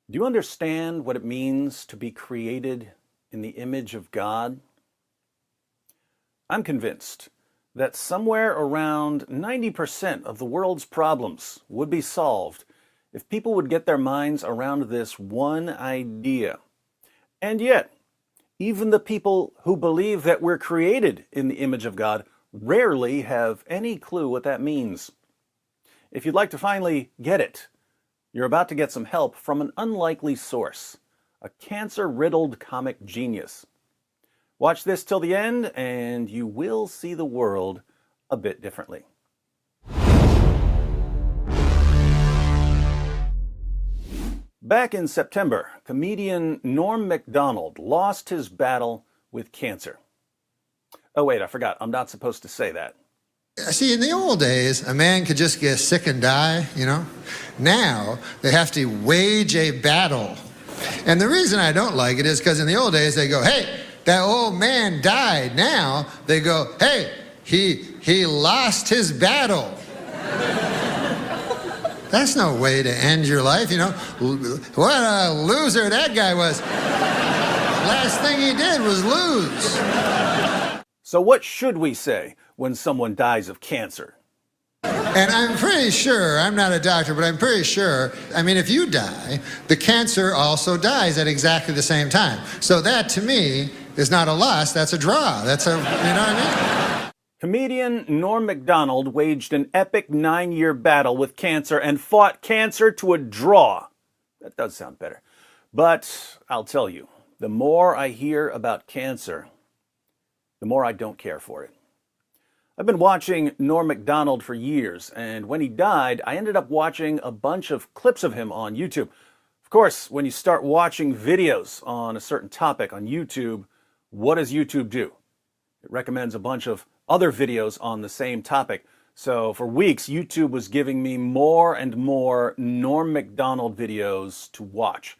Do you understand what it means to be created in the image of God? I'm convinced that somewhere around 90% of the world's problems would be solved if people would get their minds around this one idea. And yet, even the people who believe that we're created in the image of God rarely have any clue what that means. If you'd like to finally get it, you're about to get some help from an unlikely source, a cancer-riddled comic genius. Watch this till the end, and you will see the world a bit differently. Back in September, comedian Norm MacDonald lost his battle with cancer. Oh wait, I forgot. I'm not supposed to say that. See, in the old days, a man could just get sick and die, Now, they have to wage a battle. And the reason I don't like it is because in the old days, they go, hey, that old man died. Now, they go, hey, he lost his battle. That's no way to end your life, What a loser that guy was. Last thing he did was lose. So what should we say when someone dies of cancer? And I'm pretty sure, I'm not a doctor, but I'm pretty sure, if you die, the cancer also dies at exactly the same time. So that, to me, is not a loss, that's a draw. That's a, what I mean? Comedian Norm MacDonald waged an epic 9-year battle with cancer and fought cancer to a draw. That does sound better. But I'll tell you, the more I hear about cancer, the more I don't care for it. I've been watching Norm MacDonald for years, and when he died, I ended up watching a bunch of clips of him on YouTube. Of course, when you start watching videos on a certain topic on YouTube, what does YouTube do? It recommends a bunch of other videos on the same topic. So for weeks, YouTube was giving me more and more Norm MacDonald videos to watch.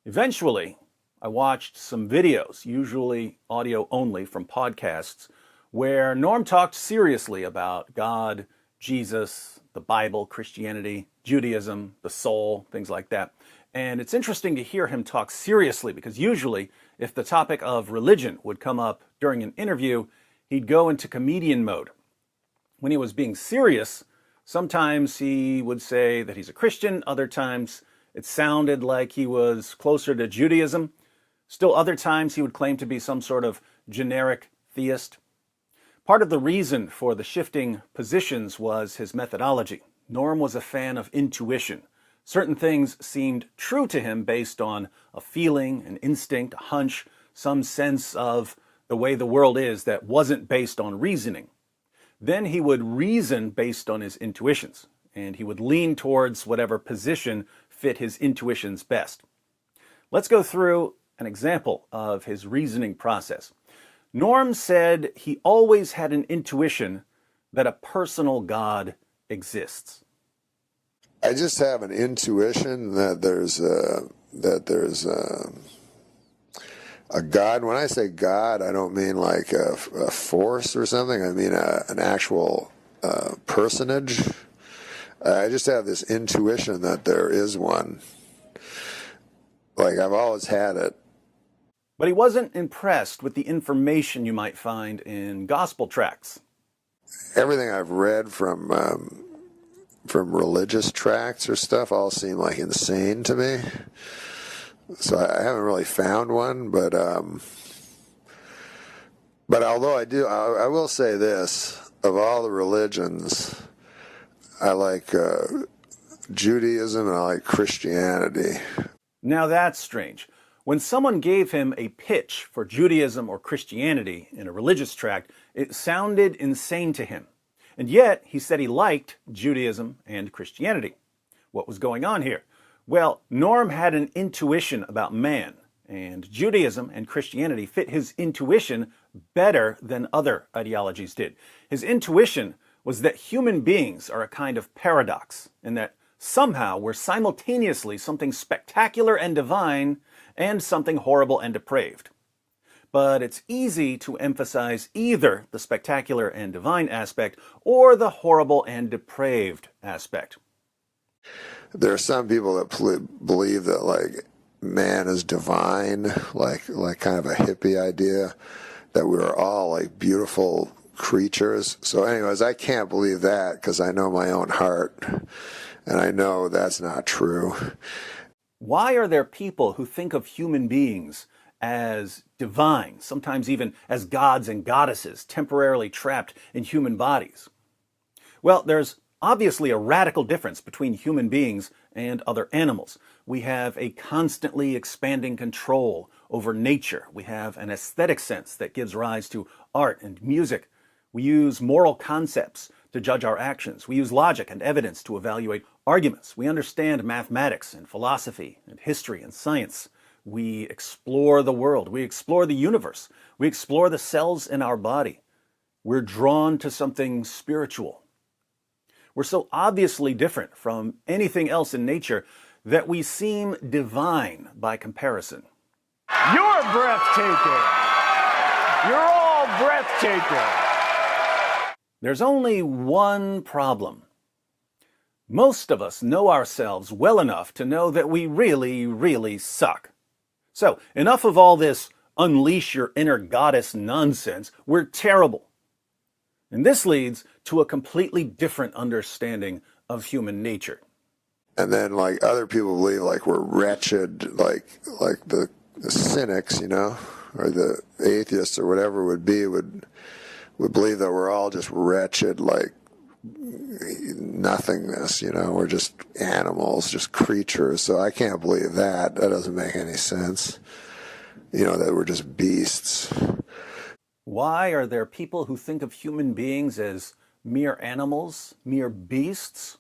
Eventually, I watched some videos, usually audio only from podcasts, where Norm talked seriously about God, Jesus, the Bible, Christianity, Judaism, the soul, things like that. And it's interesting to hear him talk seriously because usually if the topic of religion would come up during an interview, he'd go into comedian mode. When he was being serious, sometimes he would say that he's a Christian, other times it sounded like he was closer to Judaism. Still other times he would claim to be some sort of generic theist. Part of the reason for the shifting positions was his methodology. Norm was a fan of intuition. Certain things seemed true to him based on a feeling, an instinct, a hunch, some sense of the way the world is that wasn't based on reasoning. Then he would reason based on his intuitions, and he would lean towards whatever position fit his intuitions best. Let's go through an example of his reasoning process. Norm said he always had an intuition that a personal God exists. I just have an intuition that there's a God. When I say God, I don't mean like a force or something. I mean an actual personage. I just have this intuition that there is one. Like I've always had it. But he wasn't impressed with the information you might find in gospel tracts. Everything I've read from religious tracts or stuff all seem like insane to me. So I haven't really found one, but although I will say this: of all the religions, I like Judaism and I like Christianity. Now that's strange. When someone gave him a pitch for Judaism or Christianity in a religious tract, it sounded insane to him. And yet, he said he liked Judaism and Christianity. What was going on here? Well, Norm had an intuition about man, and Judaism and Christianity fit his intuition better than other ideologies did. His intuition was that human beings are a kind of paradox, and that somehow we're simultaneously something spectacular and divine and something horrible and depraved. But it's easy to emphasize either the spectacular and divine aspect or the horrible and depraved aspect. there are some people that believe that like man is divine, like kind of a hippie idea, that we are all like beautiful creatures. So anyways, I can't believe that because I know my own heart, and I know that's not true. Why are there people who think of human beings as divine, sometimes even as gods and goddesses temporarily trapped in human bodies? Well, there's obviously a radical difference between human beings and other animals. We have a constantly expanding control over nature. We have an aesthetic sense that gives rise to art and music. We use moral concepts to judge our actions. We use logic and evidence to evaluate arguments. We understand mathematics and philosophy and history and science. We explore the world. We explore the universe. We explore the cells in our body. We're drawn to something spiritual. We're so obviously different from anything else in nature that we seem divine by comparison. You're breathtaking. You're all breathtaking. There's only one problem. Most of us know ourselves well enough to know that we really, really suck. So, enough of all this unleash your inner goddess nonsense. We're terrible. And this leads to a completely different understanding of human nature. And then like other people believe like we're wretched, like the cynics, you know, or the atheists or whatever would believe that we're all just wretched, like nothingness, you know, we're just animals, just creatures. So I can't believe that. That doesn't make any sense. You know, that we're just beasts. Why are there people who think of human beings as mere animals, mere beasts?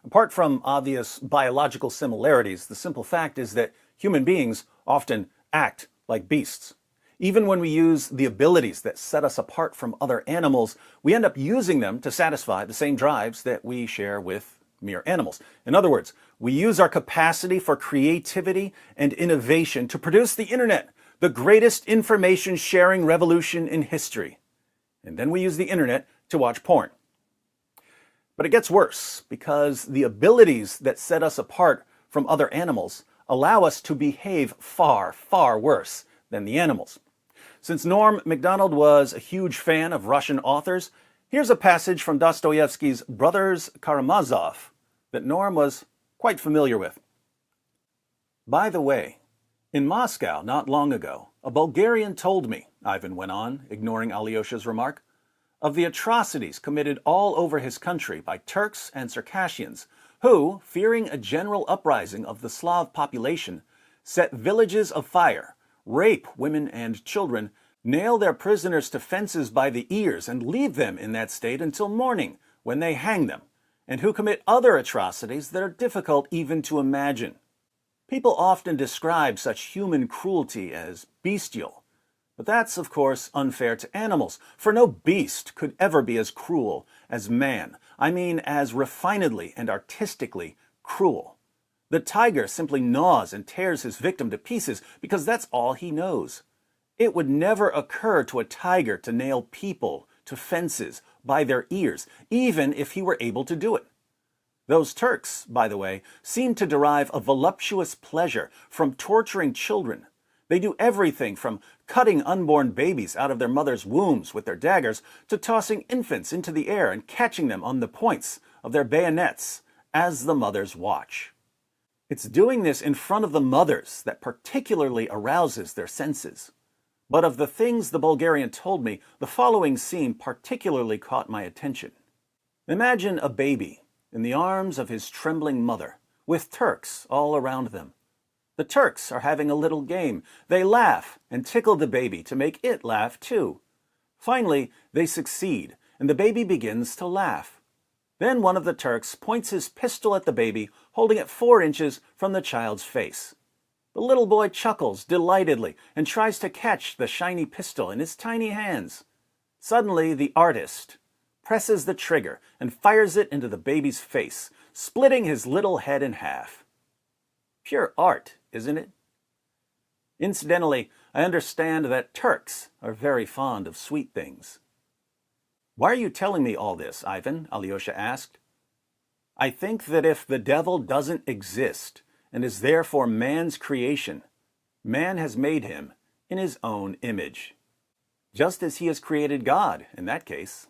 Apart from obvious biological similarities, the simple fact is that human beings often act like beasts. Even when we use the abilities that set us apart from other animals, we end up using them to satisfy the same drives that we share with mere animals. In other words, we use our capacity for creativity and innovation to produce the internet, the greatest information sharing revolution in history. And then we use the internet to watch porn. But it gets worse, because the abilities that set us apart from other animals allow us to behave far, far worse than the animals. Since Norm MacDonald was a huge fan of Russian authors, here's a passage from Dostoevsky's Brothers Karamazov that Norm was quite familiar with. By the way, in Moscow not long ago, a Bulgarian told me, Ivan went on, ignoring Alyosha's remark, of the atrocities committed all over his country by Turks and Circassians, who, fearing a general uprising of the Slav population, set villages afire, rape women and children, nail their prisoners to fences by the ears and leave them in that state until morning, when they hang them, and who commit other atrocities that are difficult even to imagine. People often describe such human cruelty as bestial, but that's, of course, unfair to animals, for no beast could ever be as cruel as man. I mean, as refinedly and artistically cruel. The tiger simply gnaws and tears his victim to pieces because that's all he knows. It would never occur to a tiger to nail people to fences by their ears, even if he were able to do it. Those Turks, by the way, seem to derive a voluptuous pleasure from torturing children. They do everything from cutting unborn babies out of their mothers' wombs with their daggers to tossing infants into the air and catching them on the points of their bayonets as the mothers watch. It's doing this in front of the mothers that particularly arouses their senses. But of the things the Bulgarian told me, the following scene particularly caught my attention. Imagine a baby in the arms of his trembling mother, with Turks all around them. The Turks are having a little game. They laugh and tickle the baby to make it laugh too. Finally, they succeed, and the baby begins to laugh. Then one of the Turks points his pistol at the baby, holding it 4 inches from the child's face. The little boy chuckles delightedly and tries to catch the shiny pistol in his tiny hands. Suddenly, the artist presses the trigger and fires it into the baby's face, splitting his little head in half. Pure art, isn't it? Incidentally, I understand that Turks are very fond of sweet things. Why are you telling me all this, Ivan? Alyosha asked. I think that if the devil doesn't exist and is therefore man's creation, man has made him in his own image, just as he has created God in that case.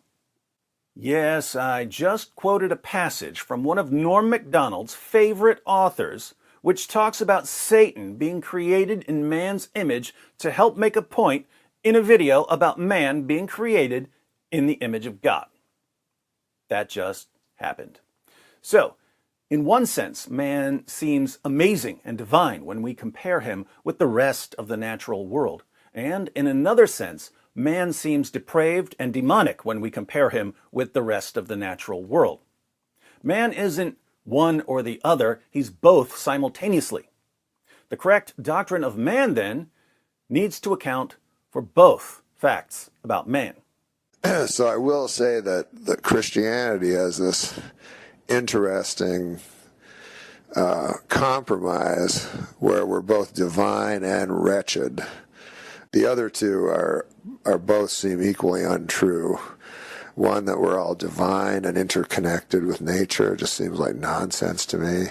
Yes, I just quoted a passage from one of Norm MacDonald's favorite authors, which talks about Satan being created in man's image to help make a point in a video about man being created in the image of God. That just happened. So, in one sense, man seems amazing and divine when we compare him with the rest of the natural world. And in another sense, man seems depraved and demonic when we compare him with the rest of the natural world. Man isn't one or the other, he's both simultaneously. The correct doctrine of man, then, needs to account for both facts about man. So I will say that Christianity has this interesting compromise where we're both divine and wretched. The other two are both seem equally untrue. One, that we're all divine and interconnected with nature, just seems like nonsense to me.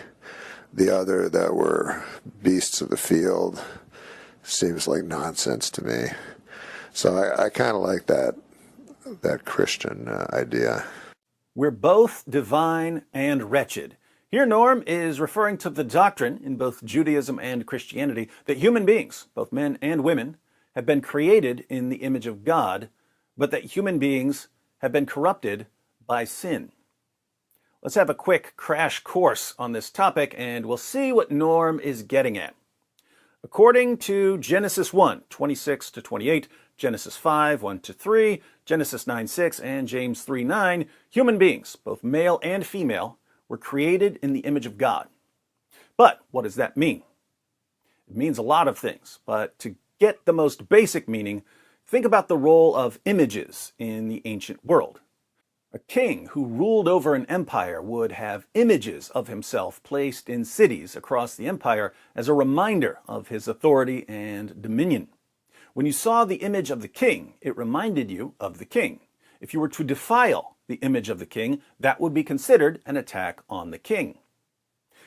The other, that we're beasts of the field, seems like nonsense to me. So I kind of like that Christian idea. We're both divine and wretched. Here, Norm is referring to the doctrine in both Judaism and Christianity that human beings, both men and women, have been created in the image of God, but that human beings have been corrupted by sin. Let's have a quick crash course on this topic, and we'll see what Norm is getting at. According to Genesis 1, 26 to 28, Genesis 5, 1 to 3, Genesis 9, 6, and James 3, 9, human beings, both male and female, were created in the image of God. But what does that mean? It means a lot of things, but to get the most basic meaning, think about the role of images in the ancient world. A king who ruled over an empire would have images of himself placed in cities across the empire as a reminder of his authority and dominion. When you saw the image of the king, it reminded you of the king. If you were to defile the image of the king, that would be considered an attack on the king.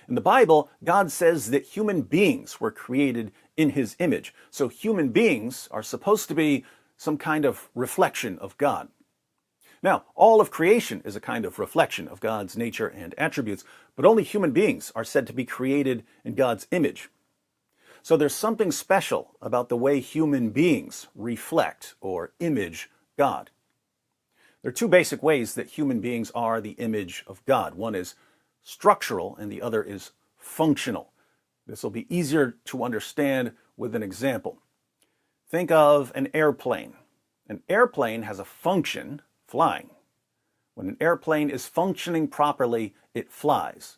In the Bible, God says that human beings were created in his image. So human beings are supposed to be some kind of reflection of God. Now, all of creation is a kind of reflection of God's nature and attributes, but only human beings are said to be created in God's image. So there's something special about the way human beings reflect or image God. There are two basic ways that human beings are the image of God. One is structural and the other is functional. This will be easier to understand with an example. Think of an airplane. An airplane has a function, flying. When an airplane is functioning properly, it flies.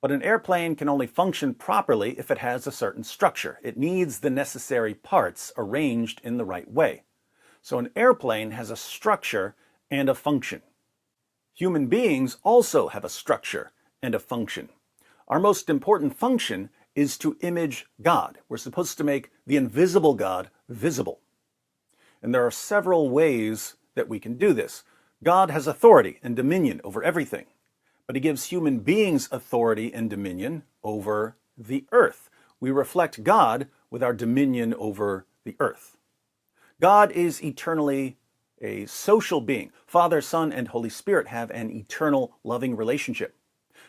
But an airplane can only function properly if it has a certain structure. It needs the necessary parts arranged in the right way. So an airplane has a structure and a function. Human beings also have a structure and a function. Our most important function is to image God. We're supposed to make the invisible God visible. And there are several ways that we can do this. God has authority and dominion over everything, but he gives human beings authority and dominion over the earth. We reflect God with our dominion over the earth. God is eternally a social being. Father, Son, and Holy Spirit have an eternal loving relationship.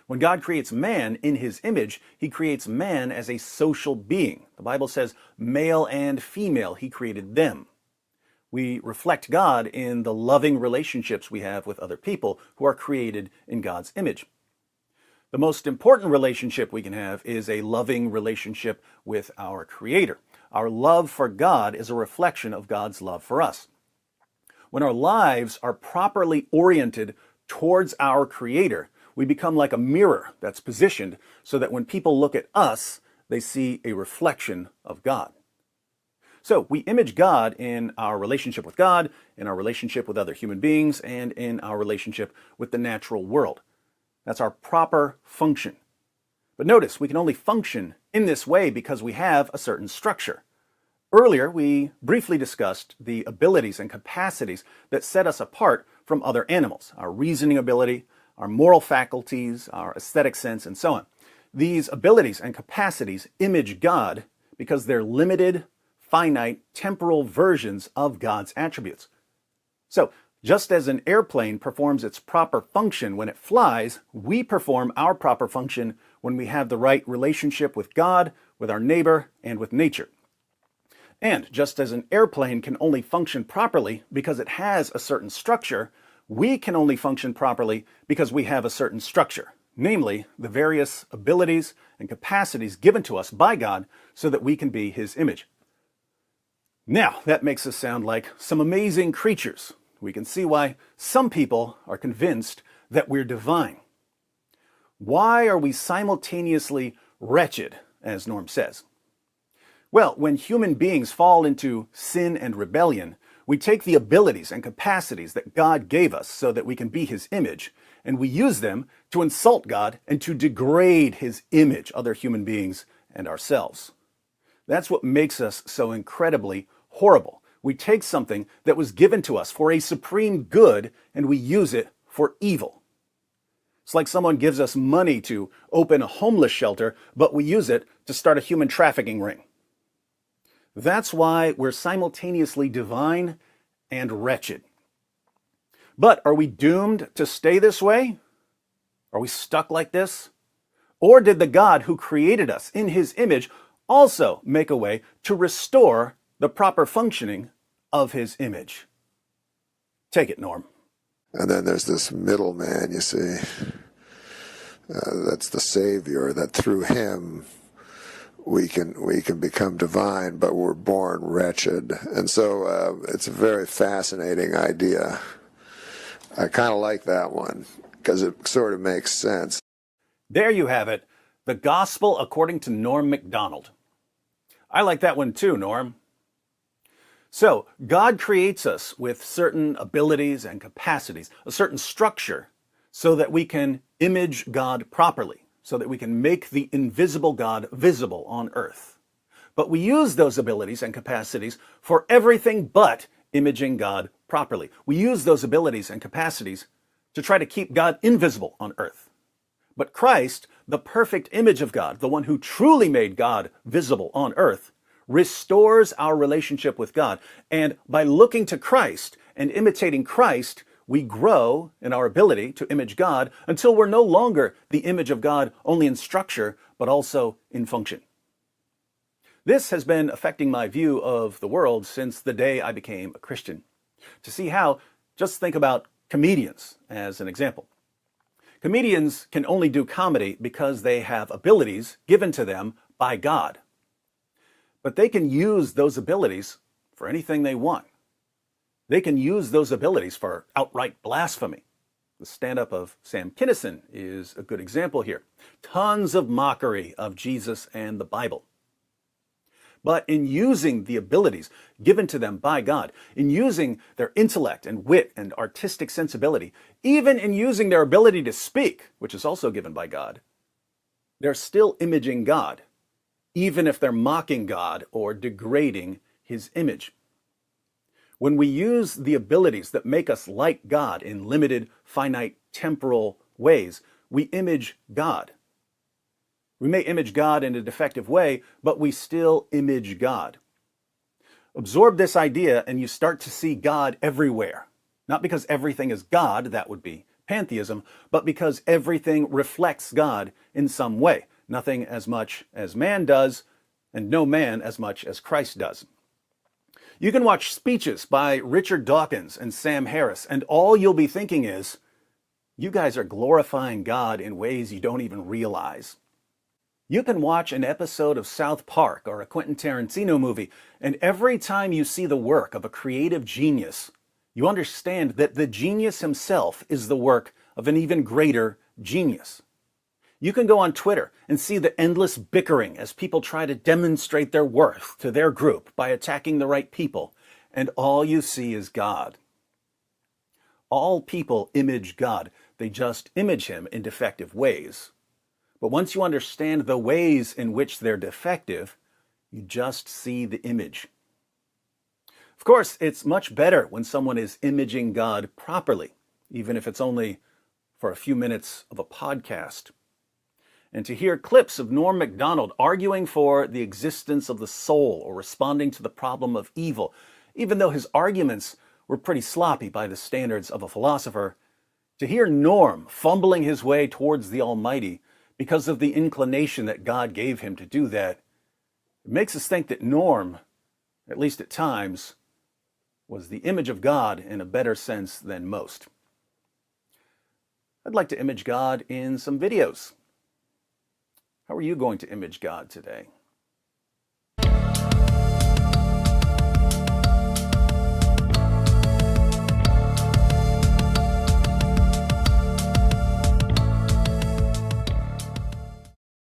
When God creates man in his image, he creates man as a social being. The Bible says male and female, he created them. We reflect God in the loving relationships we have with other people who are created in God's image. The most important relationship we can have is a loving relationship with our Creator. Our love for God is a reflection of God's love for us. When our lives are properly oriented towards our Creator, we become like a mirror that's positioned so that when people look at us, they see a reflection of God. So we image God in our relationship with God, in our relationship with other human beings, and in our relationship with the natural world. That's our proper function. But notice, we can only function in this way because we have a certain structure. Earlier, we briefly discussed the abilities and capacities that set us apart from other animals. Our reasoning ability, our moral faculties, our aesthetic sense, and so on. These abilities and capacities image God because they're limited, finite, temporal versions of God's attributes. So, just as an airplane performs its proper function when it flies, we perform our proper function when we have the right relationship with God, with our neighbor, and with nature. And just as an airplane can only function properly because it has a certain structure, we can only function properly because we have a certain structure, namely the various abilities and capacities given to us by God so that we can be His image. Now, that makes us sound like some amazing creatures. We can see why some people are convinced that we're divine. Why are we simultaneously wretched, as Norm says? Well, when human beings fall into sin and rebellion, we take the abilities and capacities that God gave us so that we can be His image, and we use them to insult God and to degrade His image, other human beings, and ourselves. That's what makes us so incredibly horrible. We take something that was given to us for a supreme good and we use it for evil. It's like someone gives us money to open a homeless shelter, but we use it to start a human trafficking ring. That's why we're simultaneously divine and wretched. But are we doomed to stay this way? Are we stuck like this? Or did the God who created us in His image also make a way to restore the proper functioning of His image? Take it, Norm. And then there's this middleman, you see. That's the Savior, that through Him we can become divine, but we're born wretched. And so it's a very fascinating idea. I kind of like that one because it sort of makes sense. There you have it. The Gospel according to Norm MacDonald. I like that one too, Norm. So, God creates us with certain abilities and capacities, a certain structure, so that we can image God properly, so that we can make the invisible God visible on earth. But we use those abilities and capacities for everything but imaging God properly. We use those abilities and capacities to try to keep God invisible on earth. But Christ, the perfect image of God, the one who truly made God visible on earth, restores our relationship with God. And by looking to Christ and imitating Christ, we grow in our ability to image God until we're no longer the image of God only in structure, but also in function. This has been affecting my view of the world since the day I became a Christian. To see how, just think about comedians as an example. Comedians can only do comedy because they have abilities given to them by God. But they can use those abilities for anything they want. They can use those abilities for outright blasphemy. The stand-up of Sam Kinison is a good example here. Tons of mockery of Jesus and the Bible. But in using the abilities given to them by God, in using their intellect and wit and artistic sensibility, even in using their ability to speak, which is also given by God, they're still imaging God, even if they're mocking God or degrading His image. When we use the abilities that make us like God in limited, finite, temporal ways, we image God. We may image God in a defective way, but we still image God. Absorb this idea and you start to see God everywhere. Not because everything is God, that would be pantheism, but because everything reflects God in some way. Nothing as much as man does, and no man as much as Christ does. You can watch speeches by Richard Dawkins and Sam Harris, and all you'll be thinking is, you guys are glorifying God in ways you don't even realize. You can watch an episode of South Park or a Quentin Tarantino movie, and every time you see the work of a creative genius, you understand that the genius himself is the work of an even greater genius. You can go on Twitter and see the endless bickering as people try to demonstrate their worth to their group by attacking the right people, and all you see is God. All people image God. They just image Him in defective ways. But once you understand the ways in which they're defective, you just see the image. Of course, it's much better when someone is imaging God properly, even if it's only for a few minutes of a podcast. And to hear clips of Norm MacDonald arguing for the existence of the soul or responding to the problem of evil, even though his arguments were pretty sloppy by the standards of a philosopher, to hear Norm fumbling his way towards the Almighty because of the inclination that God gave him to do that, it makes us think that Norm, at least at times, was the image of God in a better sense than most. I'd like to image God in some videos. How are you going to image God today?